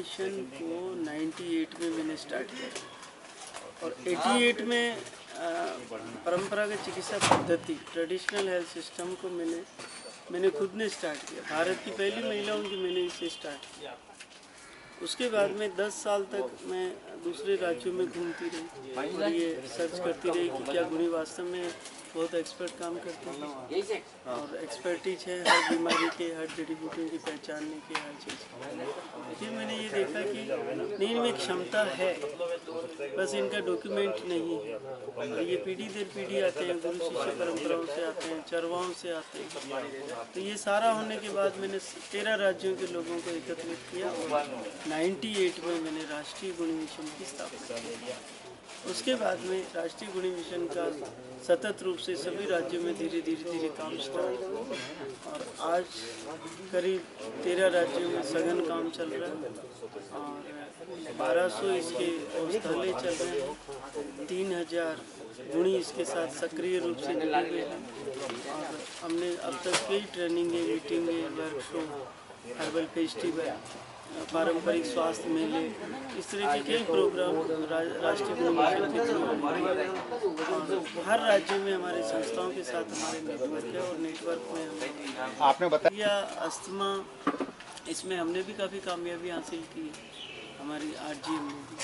Mission को 98 में मैंने स्टार्ट किया और 88 में परंपरागत चिकित्सा पद्धति ट्रेडिशनल हेल्थ सिस्टम को मैंने खुद ने स्टार्ट किया। भारत की पहली महिला हूँ कि मैंने इसे स्टार्ट किया। उसके बाद में 10 साल तक मैं दूसरे राज्यों में घूमती रही और ये सर्च करती रही कि क्या गुणी वास्तव में बहुत एक्सपर्ट काम करते हैं और एक्सपर्टीज है हर बीमारी के, हर जड़ी बूटियों की पहचानने के, हर चीज़। फिर मैंने ये देखा कि नहीं, इनमें क्षमता है, बस इनका डॉक्यूमेंट नहीं है। और ये पीढ़ी दर पीढ़ी आते हैं, गुरु शिष्य परंपराओं से आते हैं, चरवाहों से आते हैं। तो ये सारा होने के बाद मैंने 13 राज्यों के लोगों को एकत्रित किया और 98 में मैंने राष्ट्रीय गुणी मिशन की स्थापना की। उसके बाद में राष्ट्रीय गुणी मिशन का सतत रूप से सभी राज्यों में धीरे धीरे काम स्टार्ट हुआ और आज करीब 13 राज्यों में सघन काम चल रहा है और 1200 इसके औषधालय चल रहे हैं, 3000 गुणी इसके साथ सक्रिय रूप से जुड़े हुए हैं और हमने अब तक कई ट्रेनिंगें, मीटिंगें, वर्कशॉप, हर्बल फेस्टिवल, पारंपरिक स्वास्थ्य मेले, इस तरह के कई प्रोग्राम राष्ट्रीय गुणी मिशन के थ्रू हर राज्य में हमारे संस्थाओं के साथ हमारे नेटवर्क है और नेटवर्क में हम आपने बताया अस्थमा, इसमें हमने भी काफ़ी कामयाबी हासिल की है हमारी RGM में भी,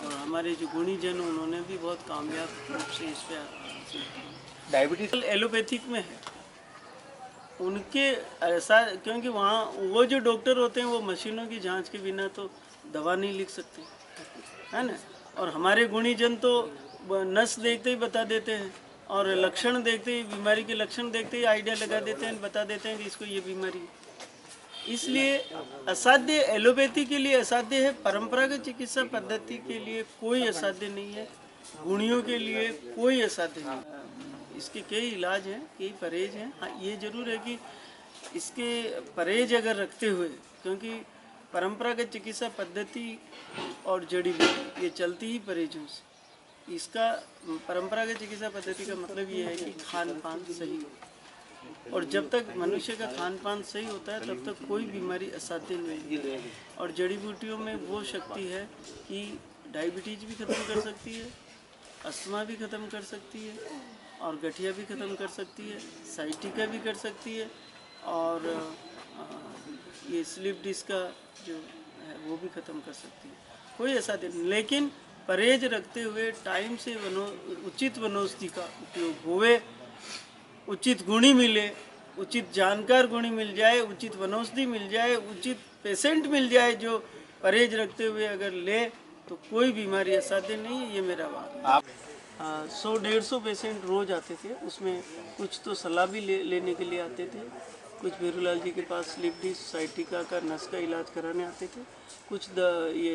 और हमारे जो गुणीजन उन्होंने भी बहुत कामयाब रूप से इस पर हासिल किया। डायबिटीज एलोपैथिक में है उनके ऐसा, क्योंकि वहाँ वो जो डॉक्टर होते हैं वो मशीनों की जांच के बिना तो दवा नहीं लिख सकते, है ना। और हमारे गुणीजन तो नस देखते ही बता देते हैं और लक्षण देखते ही, बीमारी के लक्षण देखते ही आइडिया लगा देते हैं, बता देते हैं कि इसको ये बीमारी है। इसलिए असाध्य एलोपैथी के लिए असाध्य है, परंपरागत चिकित्सा पद्धति के लिए कोई असाध्य नहीं है, गुणियों के लिए कोई असाध्य नहीं है। इसके कई इलाज हैं, कई परहेज हैं। हाँ, ये जरूर है कि इसके परहेज अगर रखते हुए, क्योंकि परंपरागत चिकित्सा पद्धति और जड़ी बूटी ये चलती ही परहेजों से। इसका परंपरागत चिकित्सा पद्धति का मतलब ये है कि खान पान सही हो, और जब तक मनुष्य का खान पान सही होता है तब तक कोई बीमारी असाध्य नहीं है। और जड़ी बूटियों में वो शक्ति है कि डायबिटीज भी खत्म कर सकती है, अस्थमा भी खत्म कर सकती है, और गठिया भी ख़त्म कर सकती है, साइटिका भी कर सकती है, और ये स्लिप डिस्क का जो है वो भी ख़त्म कर सकती है। कोई ऐसा दिन, लेकिन परहेज रखते हुए टाइम से उचित वनौषधि का उपयोग होवे, उचित गुणी मिले, उचित जानकार गुणी मिल जाए, उचित वनौषधि मिल जाए, उचित पेशेंट मिल जाए जो परहेज रखते हुए अगर ले तो कोई बीमारी असाध्य नहीं है। ये मेरा बात। 100-150 पेशेंट रोज़ आते थे, उसमें कुछ तो सलाह भी लेने के लिए आते थे, कुछ भीरूलाल जी के पास स्लिप डिस्क, साइटिका का, नस का इलाज कराने आते थे, कुछ ये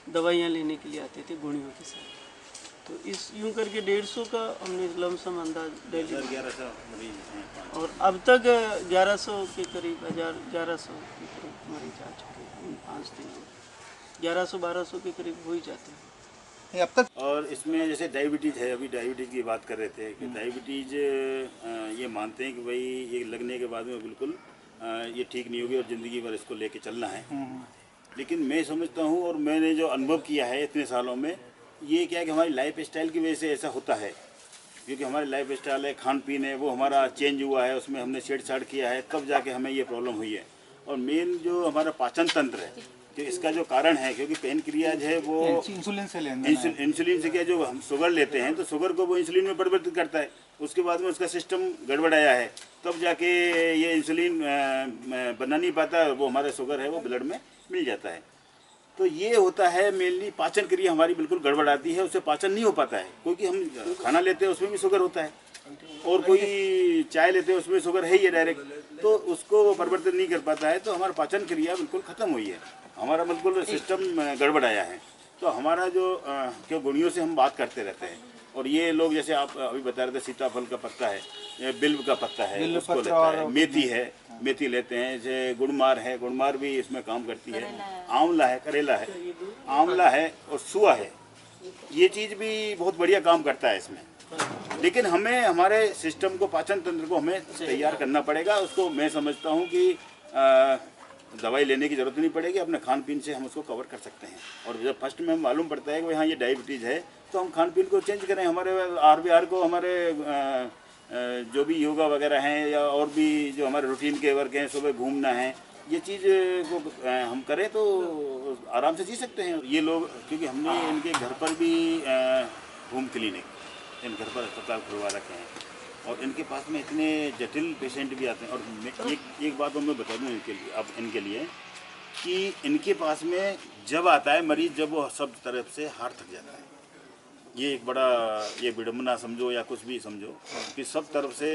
दवाइयाँ लेने के लिए आते थे गुणियों के साथ। तो इस यूँ करके 150 का हमने लमसम अंदाज डेली 1100 मरीज हैं और अब तक 1100 के करीब 1100 के करीब मरीज आ चुके हैं 5 दिन में। 1100-1200 के करीब हो ही जाते हैं अब तक। और इसमें जैसे डायबिटीज़ है, अभी डायबिटीज़ की बात कर रहे थे कि डायबिटीज़ ये मानते हैं कि भाई ये लगने के बाद में बिल्कुल ये ठीक नहीं होगी और ज़िंदगी भर इसको लेके चलना है। लेकिन मैं समझता हूँ और मैंने जो अनुभव किया है इतने सालों में, ये क्या है कि हमारी लाइफ स्टाइल की वजह से ऐसा होता है, क्योंकि हमारी लाइफ स्टाइल है, खान पीन है, वो हमारा चेंज हुआ है, उसमें हमने छेड़छाड़ किया है, तब जाके हमें ये प्रॉब्लम हुई है। और मेन जो हमारा पाचन तंत्र है, कि इसका जो कारण है, क्योंकि पेनक्रियाज है वो इंसुलिन से इंसुलिन से क्या, जो हम शुगर लेते हैं तो शुगर को वो इंसुलिन में परिवर्तित करता है, उसके बाद में उसका सिस्टम गड़बड़ाया है, तब जाके ये इंसुलिन बना नहीं पाता, वो हमारा शुगर है वो ब्लड में मिल जाता है। तो ये होता है मेनली, पाचन क्रिया हमारी बिल्कुल गड़बड़ आती है, उससे पाचन नहीं हो पाता है, क्योंकि हम खाना लेते हैं उसमें भी शुगर होता है, और कोई चाय लेते हैं उसमें शुगर है ही है डायरेक्ट, तो उसको परिवर्तन नहीं कर पाता है, तो हमारा पाचन क्रिया बिल्कुल ख़त्म हुई है, हमारा बिल्कुल सिस्टम गड़बड़ आया है। तो हमारा जो क्यों गुणियों से हम बात करते रहते हैं, और ये लोग जैसे आप अभी बता रहे थे, सीताफल का पत्ता है, बिल्व का पत्ता है, उसको लेता है, मेथी है, मेथी लेते हैं, जैसे गुड़मार है, गुड़मार भी इसमें काम करती है, आंवला है, करेला है, आंवला है और सुआ है, ये चीज़ भी बहुत बढ़िया काम करता है इसमें। लेकिन हमें हमारे सिस्टम को, पाचन तंत्र को हमें तैयार करना पड़ेगा। उसको मैं समझता हूँ कि दवाई लेने की ज़रूरत नहीं पड़ेगी, अपने खान पीन से हम उसको कवर कर सकते हैं। और जब फर्स्ट में मालूम पड़ता है कि हाँ ये डायबिटीज़ है, तो हम खान पीन को चेंज करें। हमारे RBR को हमारे जो भी योगा वगैरह हैं या और भी जो हमारे रूटीन के वर्क हैं, सुबह घूमना है, ये चीज़ को हम करें तो आराम से जी सकते हैं ये लोग। क्योंकि हमने इनके घर पर भी होम क्लिनिक, इन घर पर अस्पताल खुलवा रखे हैं और इनके पास में इतने जटिल पेशेंट भी आते हैं। और मैं एक बात मैं बता दूँ इनके लिए कि इनके पास में जब आता है मरीज़, जब वो सब तरफ से हार थक जाता है। ये एक बड़ा ये विडम्बना समझो या कुछ भी समझो कि सब तरफ से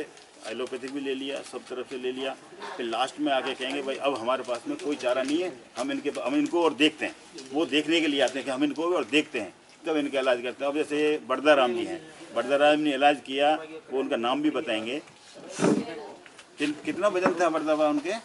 एलोपैथिक भी ले लिया, सब तरफ से ले लिया, फिर लास्ट में आके कहेंगे भाई अब हमारे पास में कोई चारा नहीं है, हम इनको और देखते हैं। वो देखने के लिए आते हैं कि हम इनको और देखते हैं, तब इनका इलाज करते हैं। अब जैसे बरदा राम जी हैं, बरदा राम ने इलाज किया, वो उनका नाम भी बताएंगे। कितना वजन था बरदा उनके?